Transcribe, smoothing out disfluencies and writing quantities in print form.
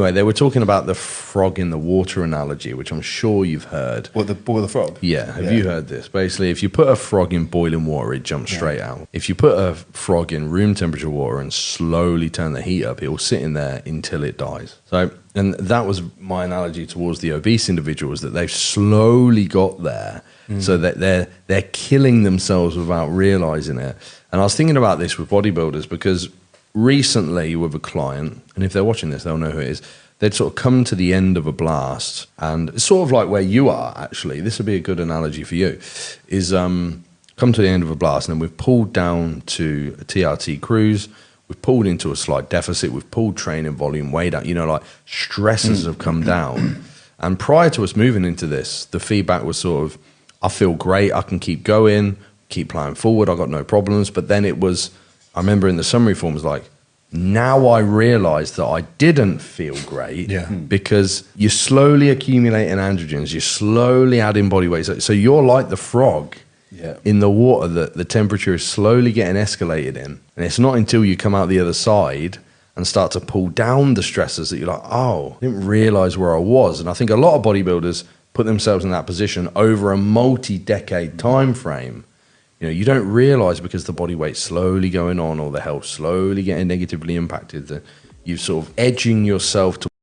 Anyway, they were talking about the frog in the water analogy, which I'm sure you've heard. What, the boil the frog? Yeah, have you heard this? Basically, if you put a frog in boiling water, it jumps straight out. If you put a frog in room temperature water and slowly turn the heat up, it will sit in there until it dies. So, and that was my analogy towards the obese individuals, that they've slowly got there, so that they're killing themselves without realizing it. And I was thinking about this with bodybuilders because recently with a client, and if they're watching this, they'll know who it is. They'd sort of come to the end of a blast, and it's sort of like where you are, actually. This would be a good analogy for you, is come to the end of a blast, and then we've pulled down to a TRT cruise, we've pulled into a slight deficit, we've pulled training volume way down, you know, like stresses have come down. And prior to us moving into this, the feedback was sort of, I feel great, I can keep going, keep playing forward, I got no problems. But then it was, I remember in the summary forms, like, now I realized that I didn't feel great because you're slowly accumulating androgens, you're slowly adding body weight. So you're like the frog in the water that the temperature is slowly getting escalated in. And it's not until you come out the other side and start to pull down the stresses that you're like, oh, I didn't realize where I was. And I think a lot of bodybuilders put themselves in that position over a multi-decade time frame. You know, you don't realize because the body weight's slowly going on or the health slowly getting negatively impacted that you're sort of edging yourself to